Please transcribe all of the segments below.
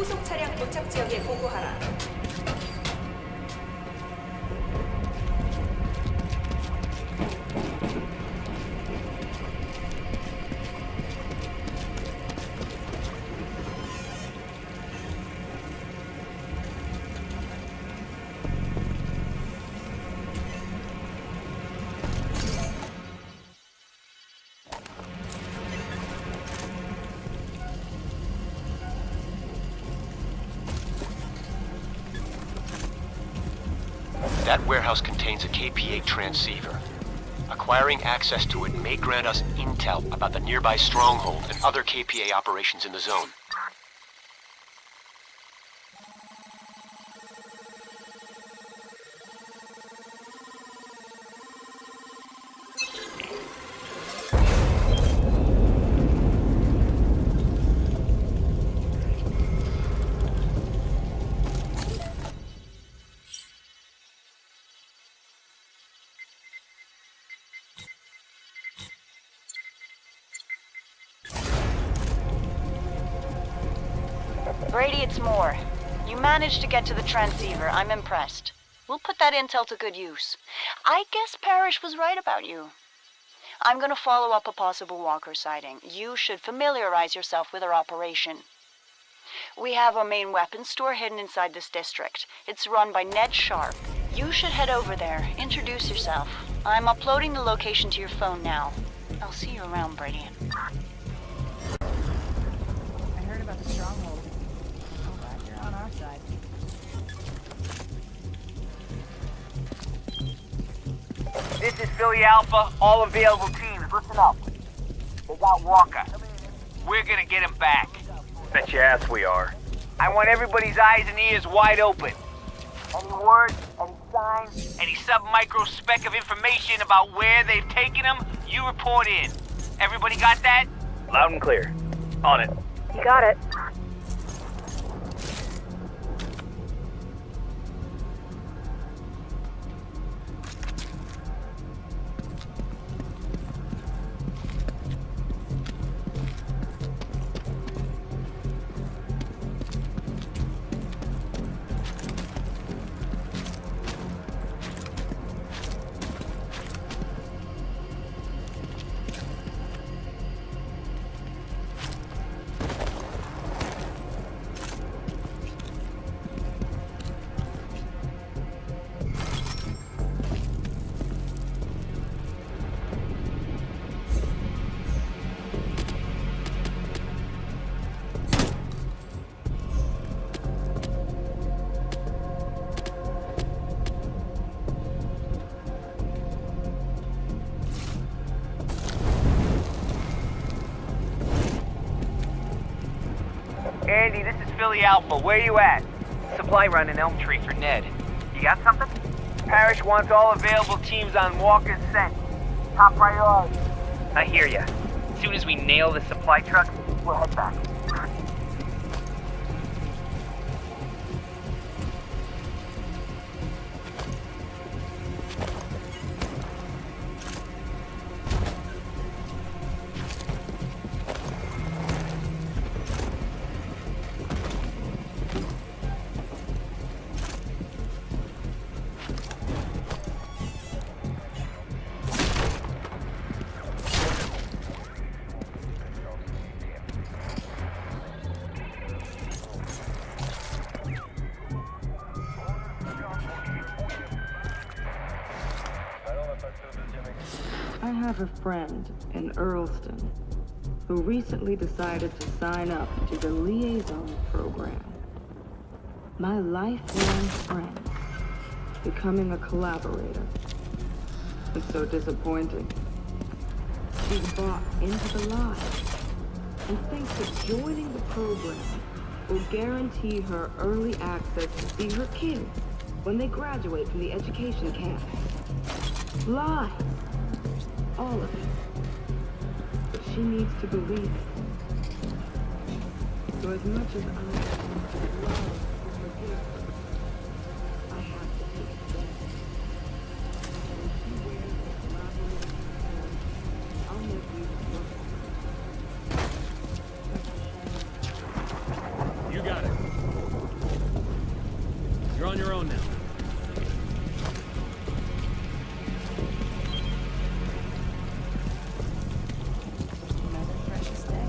후속 차량 도착 지역에 보고하라. That warehouse contains a KP-8 transceiver. Acquiring access to it may grant us intel about the nearby stronghold and other KPA operations in the zone. Brady, it's Moore. You managed to get to the transceiver. I'm impressed. We'll put that intel to good use. I guess Parrish was right about you. I'm gonna follow up a possible Walker sighting. You should familiarize yourself with our operation. We have a main weapons store hidden inside this district. It's run by Ned Sharp. You should head over there. Introduce yourself. I'm uploading the location to your phone now. I'll see you around, Brady. I heard about the stronghold. I'm glad you're on our side. This is Philly Alpha. All available teams, listen up. They got Walker. We're gonna get him back. Bet your ass we are. I want everybody's eyes and ears wide open. Any word, any sign, any sub-micro speck of information about where they've taken him, you report in. Everybody got that? Loud and clear. On it. You got it. Andy, this is Philly Alpha. Where you at? Supply run in Elm Tree for Ned. You got something? Parrish wants all available teams on Walker's scent. Top priority. I hear ya. As soon as we nail the supply truck, we'll head back. I have a friend in Earlston who recently decided to sign up to the Liaison program. My lifelong friend becoming a collaborator. It's so disappointing. She's bought into the lie and thinks that joining the program will guarantee her early access to see her kids when they graduate from the education campus. Lies. All of it. But she needs to believe it. So as much as I want to love and forgive her, I have to take it back. When she wears the collaborative uniform, I'll make you look. You got it. You're on your own now. Another precious day.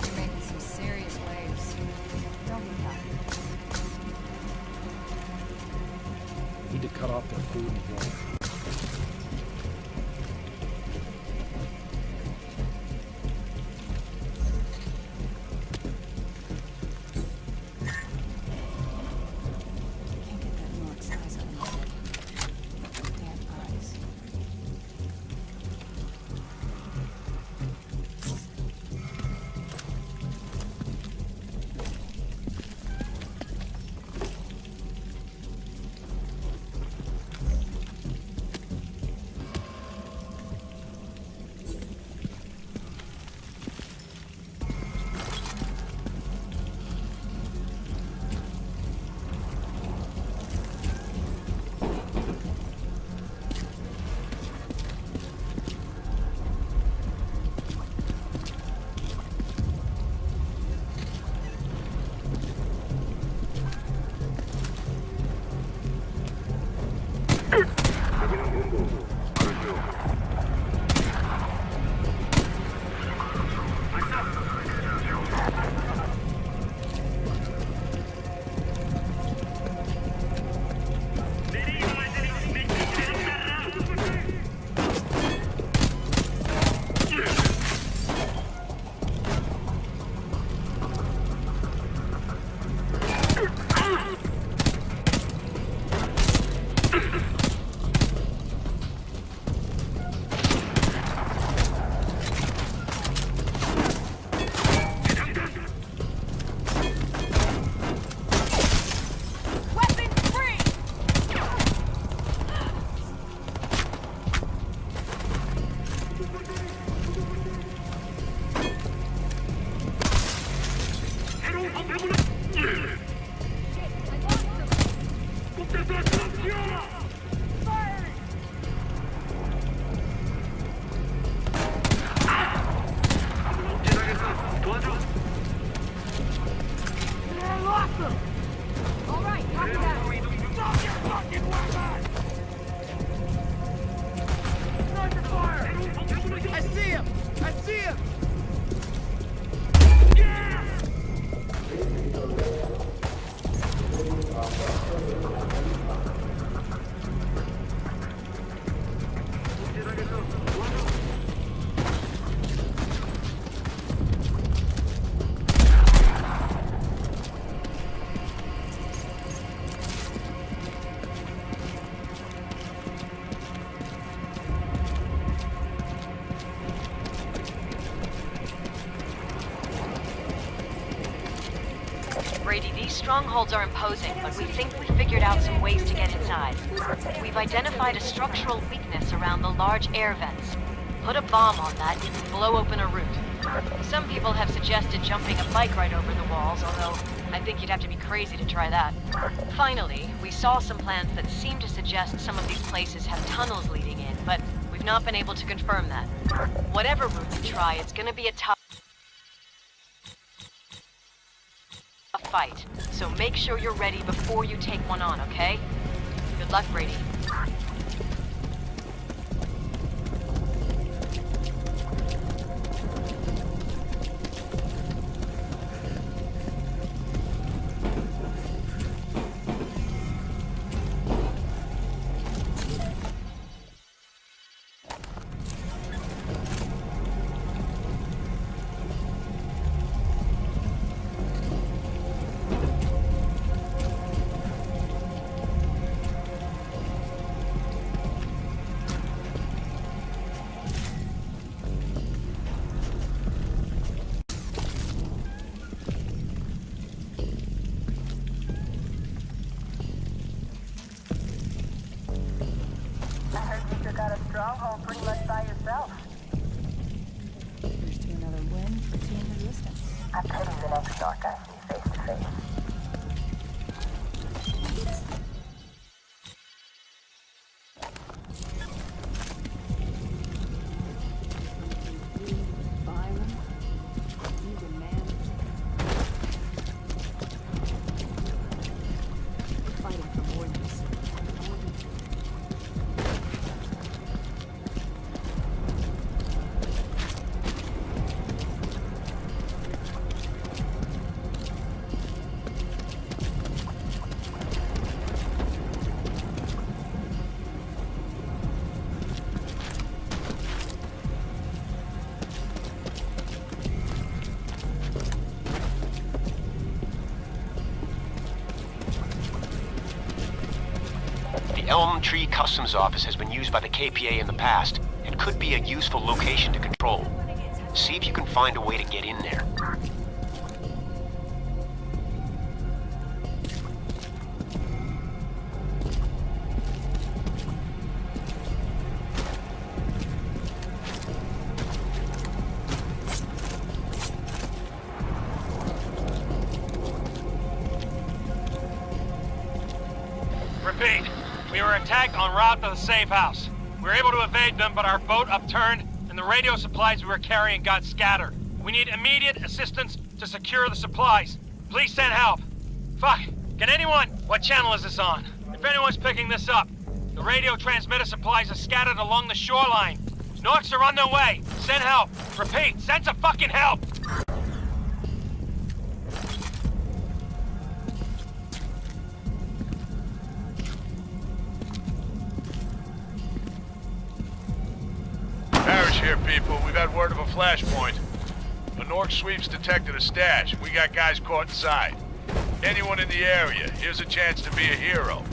You're making some serious waves. Don't be tough. Need to cut off their food and water. Can't get that North size out of my head. Damn eyes. Brady, these strongholds are imposing, but we think we figured out some ways to get inside. We've identified a structural weakness around the large air vents. Put a bomb on that, you can blow open a route. Some people have suggested jumping a bike right over the walls, although I think you'd have to be crazy to try that. Finally, we saw some plans that seem to suggest some of these places have tunnels leading in, but we've not been able to confirm that. Whatever route we try, it's gonna be a tough fight, so make sure you're ready before you take one on, okay? Good luck, Brady. all pretty much by yourself. Here's to another win for Team Resistance. I pity the next Stark I see face to face. Violence, even man. We're fighting for more than this. The Elm Tree Customs Office has been used by the KPA in the past and could be a useful location to control. See if you can find a way to get in there. Repeat, we were attacked en route to the safe house. We were able to evade them, but our boat upturned and the radio supplies we were carrying got scattered. We need immediate assistance to secure the supplies. Please send help. Fuck, can anyone? What channel is this on? If anyone's picking this up, the radio transmitter supplies are scattered along the shoreline. Norks are on their way. Send help. Repeat, send some fucking help. Parrish here, people. We've had word of a flashpoint. A Nork sweep's detected a stash. We got guys caught inside. Anyone in the area, here's a chance to be a hero.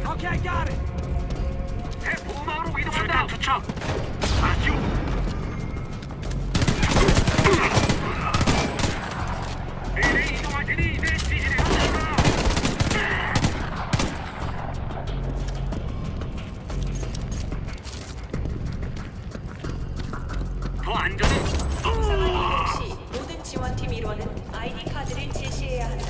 Okay, got it. 대보마로 이동한다. 투척. 아주. 미리 이동할 테니 내 지시를 따르라. 더 안전해. 역시 모든 지원팀 일원은 아이디 카드를 제시해야 한다.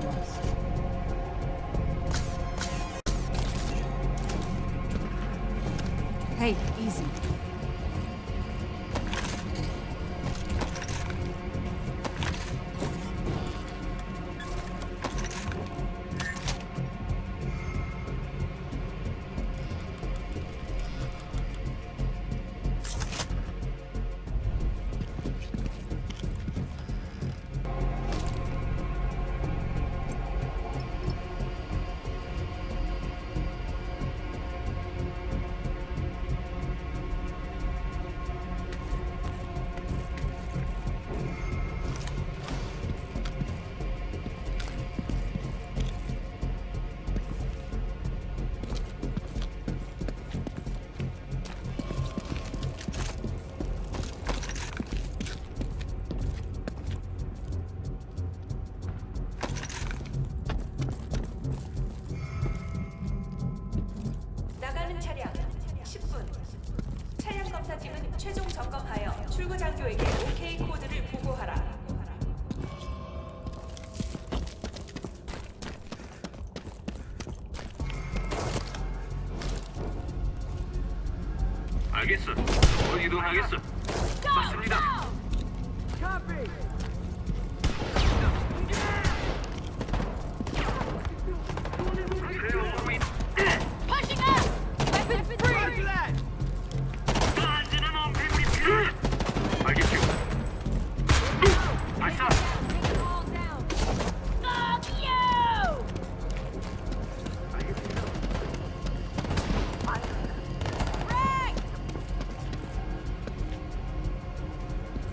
was. Hey, easy. 나가는 차량 10분. 차량 검사팀은 최종 점검하여 출구 장교에게 OK 코드를 보고하라. 알겠어. 이동하겠어. 맞습니다. 알겠죠. 발사.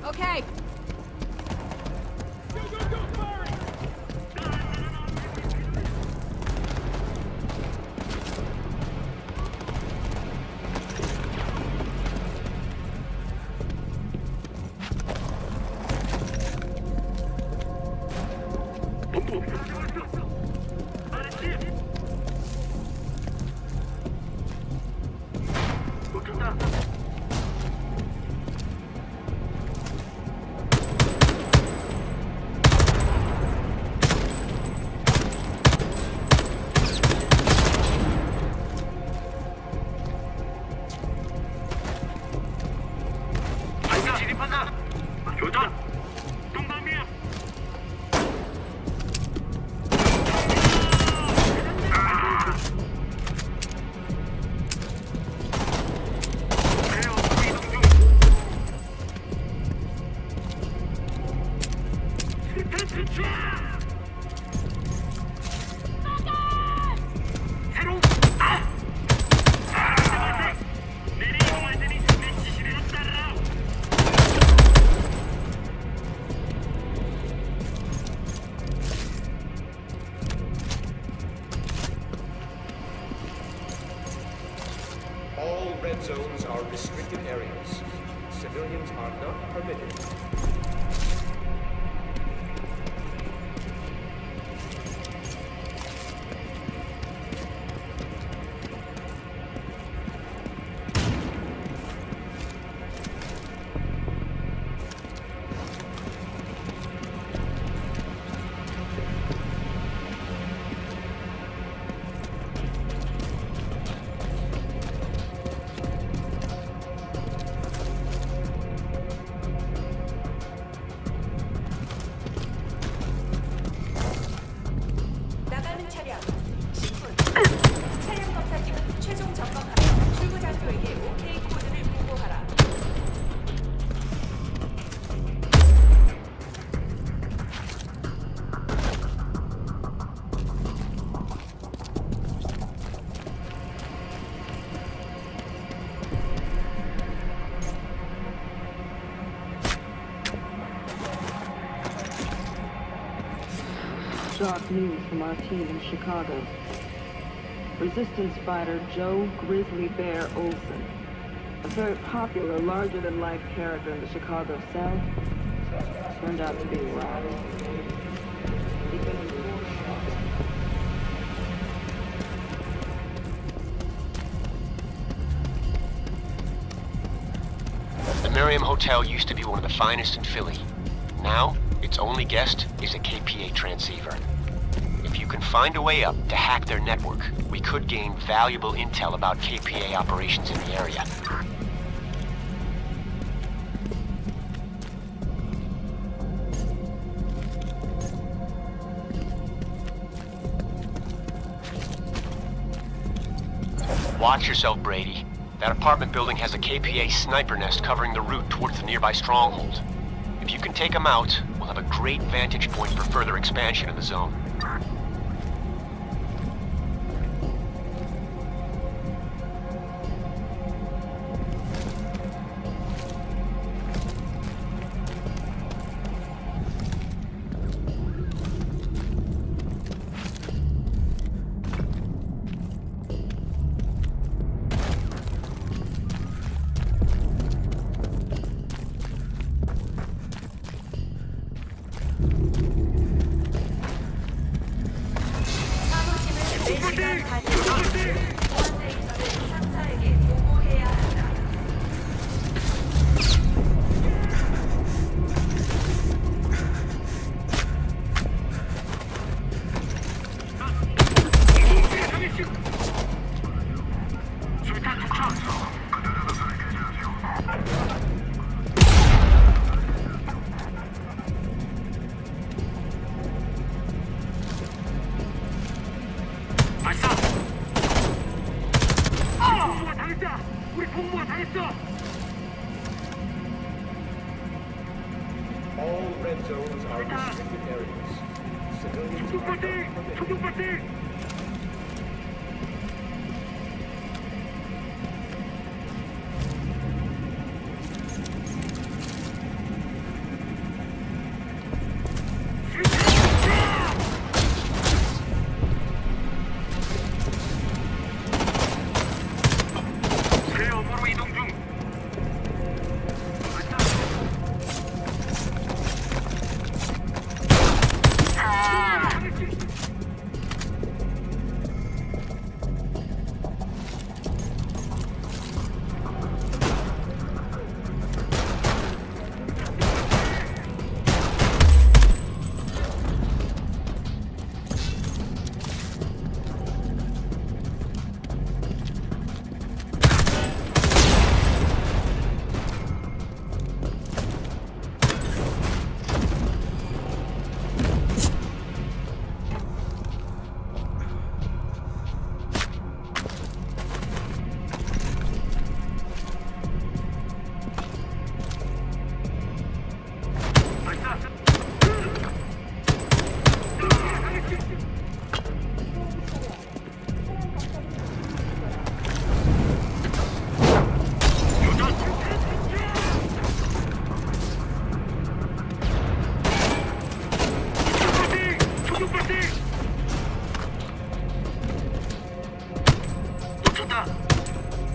Okay. 진입한다. 교전. 동방비야. All red zones are restricted areas. Civilians are not permitted. 나가는 차량 10분. 차량 검사팀은 최종 점검하여 출구 장교에게 OK 코드를 보고하라. Dark news from our team in Chicago. Resistance fighter Joe Grizzly Bear Olsen, a very popular, larger-than-life character in the Chicago South, turned out to be a rat. He'd been in 4 shots. The Merriam Hotel used to be one of the finest in Philly. Now, its only guest is a KPA transceiver. If you can find a way up to hack their network, we could gain valuable intel about KPA operations in the area. Watch yourself, Brady. That apartment building has a KPA sniper nest covering the route towards the nearby stronghold. If you can take them out, we'll have a great vantage point for further expansion in the zone. 사무팀을 4시간 단위로 보안 데이터를 상사에게 보고해야 한다. All red zones are restricted areas. Civilians are not permitted.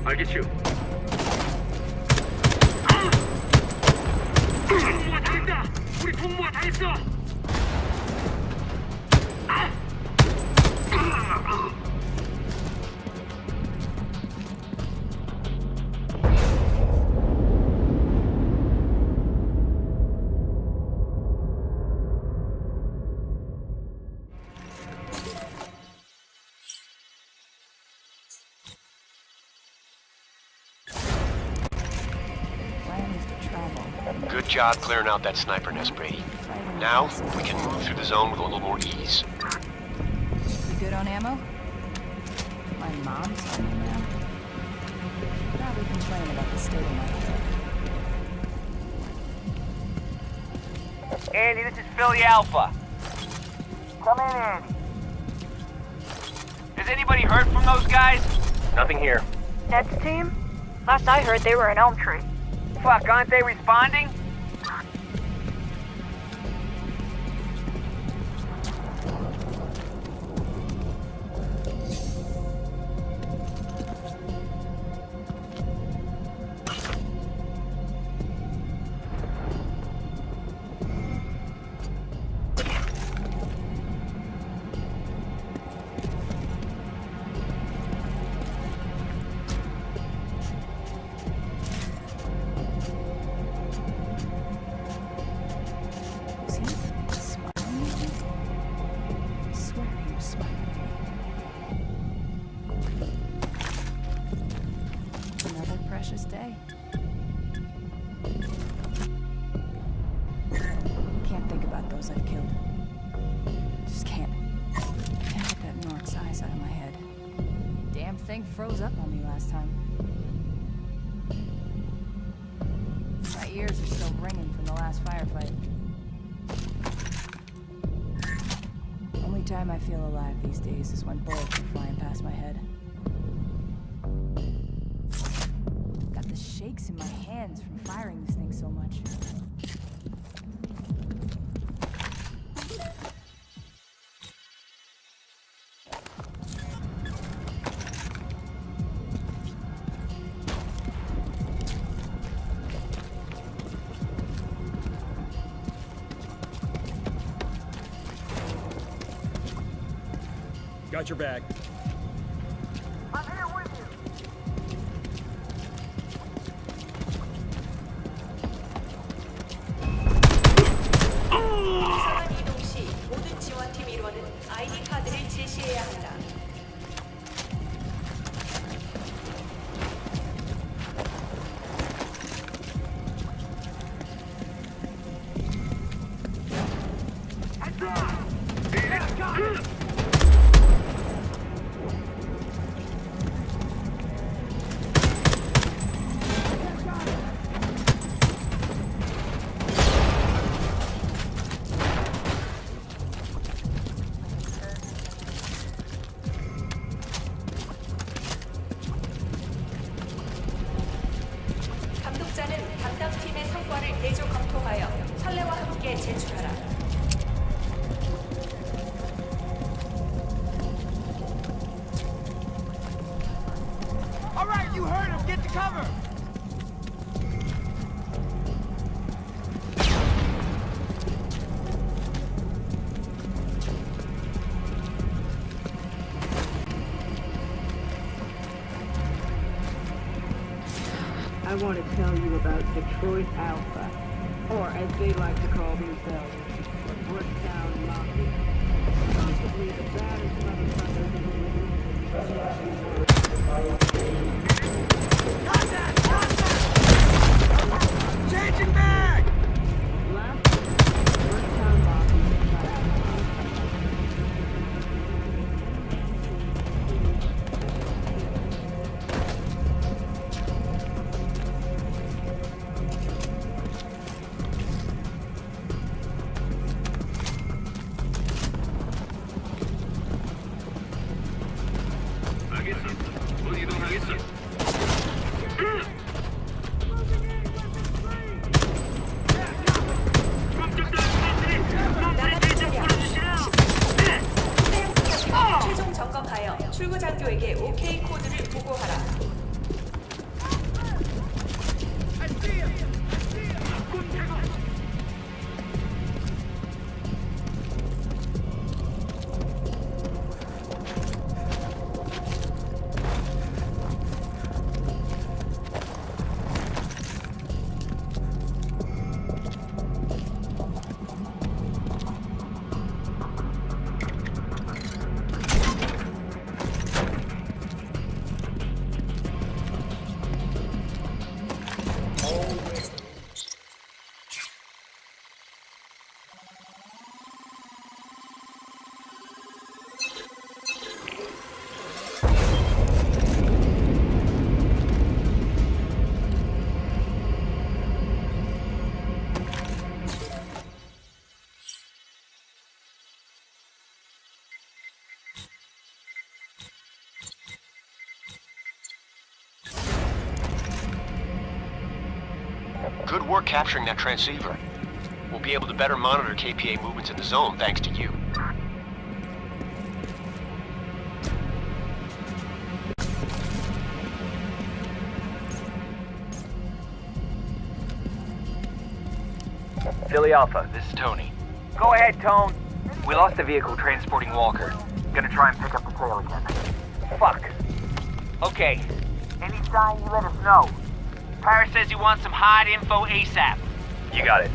알겠슈. 동무가 당했다. 우리 동무가 당했어. Good job clearing out that sniper nest, Brady. Now, we can move through the zone with a little more ease. You good on ammo? My mom's home now. Probably complain about the state of my head. Andy, this is Philly Alpha. Come in, Andy. Has anybody heard from those guys? Nothing here. Ned's team? Last I heard, they were in Elm Tree. Fuck, aren't they responding? thing froze up on me last time. My ears are still ringing from the last firefight. Only time I feel alive these days is when bullets are flying past my head. Got the shakes in my hands from firing this thing so much. Got your bag. I'm here with you. 이상한 이동 시 모든 지원팀 일원은 ID 카드를 제시해야 한다. 감독자는 담당 팀의 성과를 대조 검토하여 선례와 함께 제출하라. All right, you heard him. Get to cover. I want to tell you about Detroit Alpha, or as they like to call themselves, the Bricktown Mafia. Possibly the baddest motherfuckers in the Changing back. last Bricktown Mafia 최종 점검하여 출구 장교에게 OK 코드를 보고하라. Good work capturing that transceiver. We'll be able to better monitor KPA movements in the zone thanks to you. Philly Alpha, this is Tony. Go ahead, Tone. We lost the vehicle transporting Walker. Gonna try and pick up the trail again. Fuck. Okay. Any sign, you let us know. Paris says he wants some hot info ASAP. You got it.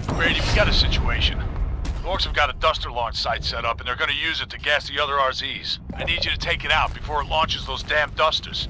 Brady, we got a situation. Orcs have got a Duster launch site set up, and they're gonna use it to gas the other RZs. I need you to take it out before it launches those damn Dusters.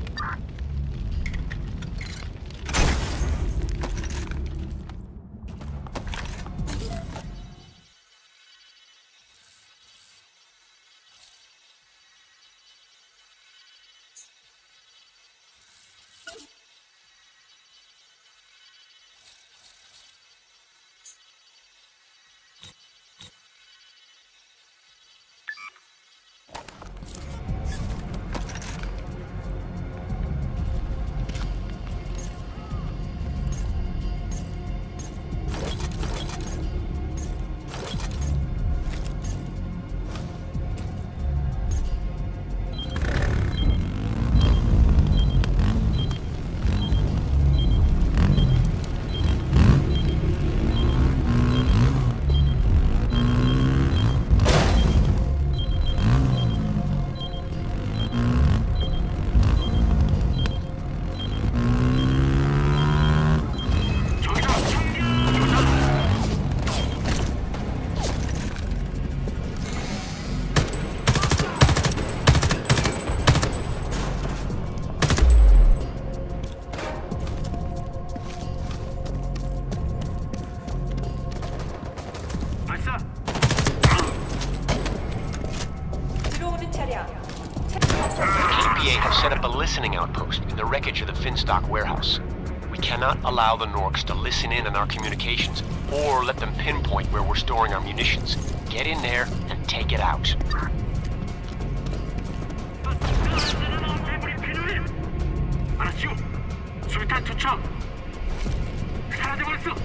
들어오는 차량. KPA have set up a listening outpost in the wreckage of the Finstock warehouse. We cannot allow the Norks to listen in on our communications or let them pinpoint where we're storing our munitions. Get in there and take it out. 알았죠? 수류탄 투척. 사라져버렸어.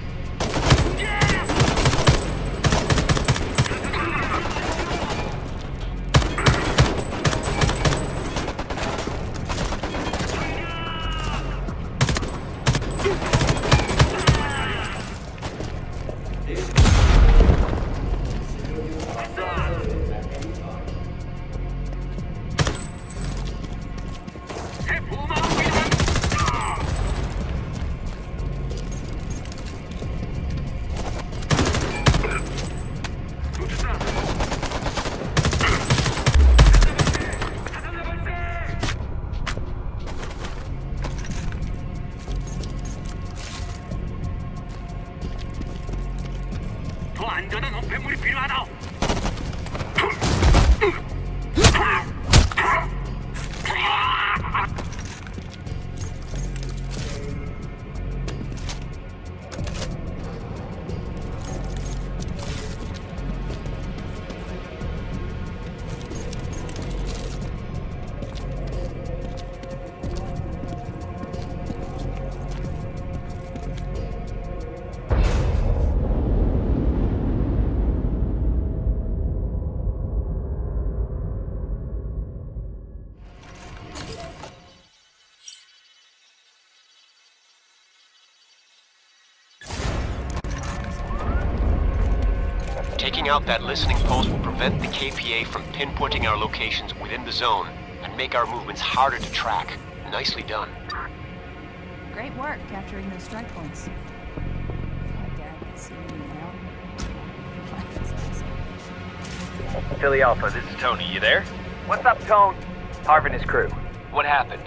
더 안전한 은폐물이 필요하다. Taking out that listening post will prevent the KPA from pinpointing our locations within the zone and make our movements harder to track. Nicely done. Great work capturing those strike points. My dad can see me now. Life is awesome. Philly Alpha, this is Tony. You there? What's up, Tone? Harv and his crew. What happened?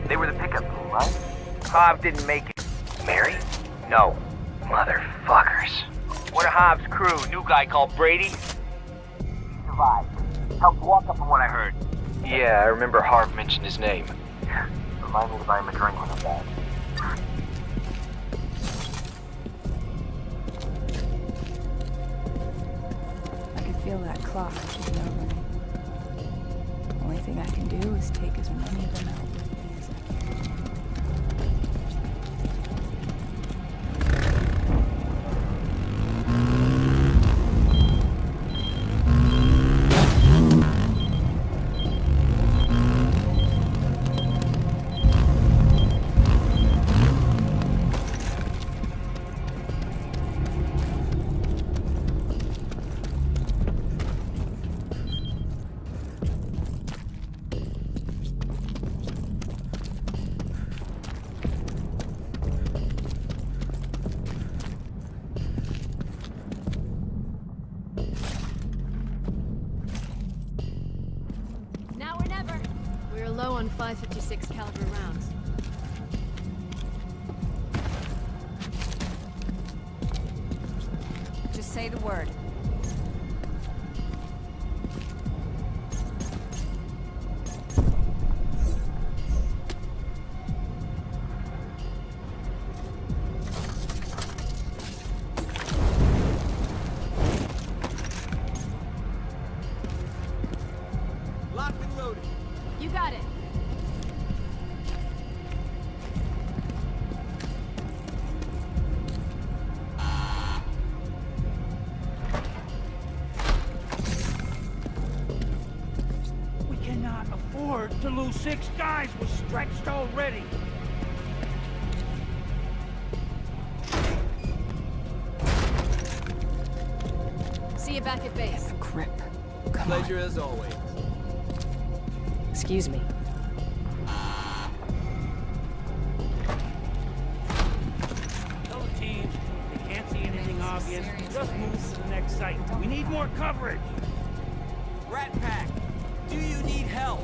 They were the pickup crew, right? Harv didn't make it. Mary? No. Motherfuckers. One of Harv's crew, new guy called Brady. He survived. Helped walk up from what I heard. Yeah, I remember Harv mentioned his name. Remind me to buy him a drink when I'm back. I could feel that clock ticking over me. Only thing I can do is take as many of them out with me as I can. 5.56 caliber rounds. Just say the word. Locked and loaded. You got it. We cannot afford to lose 6 guys. We're stretched already. See you back at base. Grip. Pleasure as always. Excuse me. Tell the teams they can't see anything obvious. Just move to the next site. We need more coverage. Rat Pack, do you need help?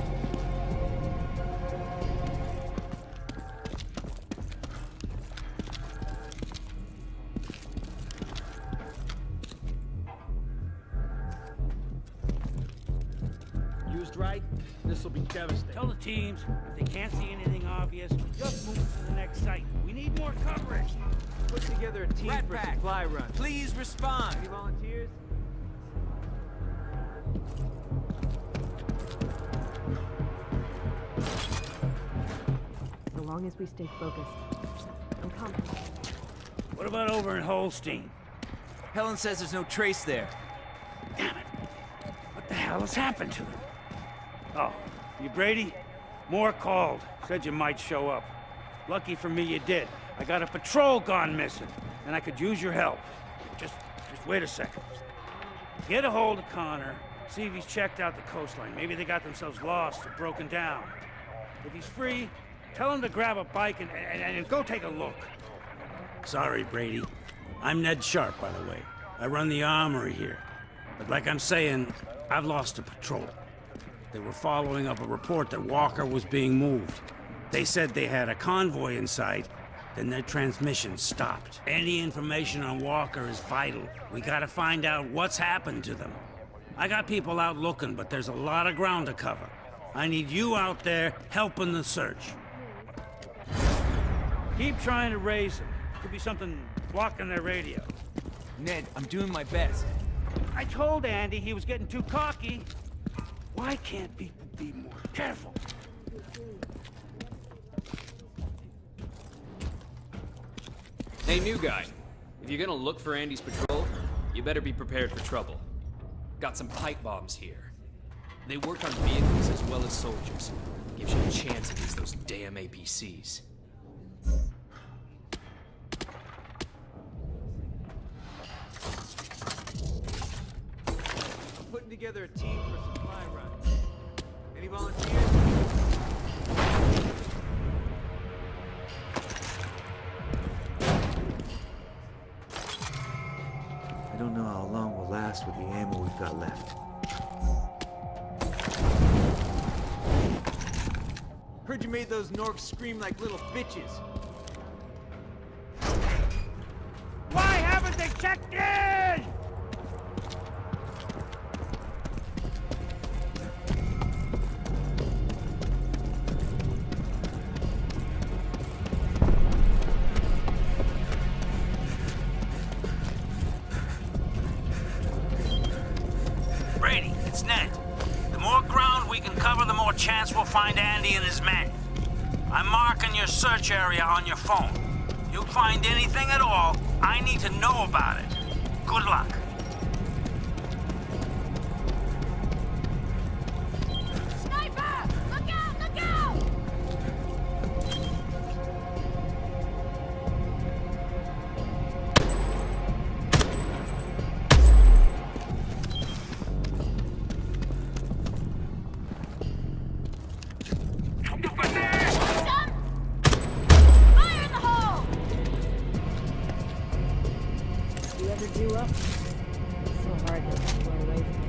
Used right, this will be devastating. Tell the teams if they can't see anything obvious, just move to the next site. We need more coverage. Put together a team for a supply run. Please respond. Any volunteers? So long as we stay focused. I'm confident. What about over in Holstein? Helen says there's no trace there. Damn it. What the hell has happened to them? Oh, you Brady? Moore called. Said you might show up. Lucky for me you did. I got a patrol gone missing, and I could use your help. Just wait a second. Get a hold of Connor, see if he's checked out the coastline. Maybe they got themselves lost or broken down. If he's free, tell him to grab a bike and go take a look. Sorry, Brady. I'm Ned Sharp, by the way. I run the armory here. But like I'm saying, I've lost a patrol. They were following up a report that Walker was being moved. They said they had a convoy in sight, then their transmission stopped. Any information on Walker is vital. We gotta find out what's happened to them. I got people out looking, but there's a lot of ground to cover. I need you out there helping the search. Keep trying to raise them. Could be something blocking their radio. Ned, I'm doing my best. I told Andy he was getting too cocky. Why can't people be more careful? Hey, new guy. If you're gonna look for Andy's patrol, you better be prepared for trouble. Got some pipe bombs here. They work on vehicles as well as soldiers. Gives you a chance against those damn APCs. Putting together a team for a supply run. Any volunteers? I don't know how long we'll last with the ammo we've got left. Heard you made those Norks scream like little bitches. Why haven't they checked in? Brady, it's Ned. The more ground we can cover, the more chance we'll find Andy and his men. I'm marking your search area on your phone. You find anything at all, I need to know about it. Good luck. Sniper! Look out! Look out! Fire in the hole! You ever do up? So hard to run away from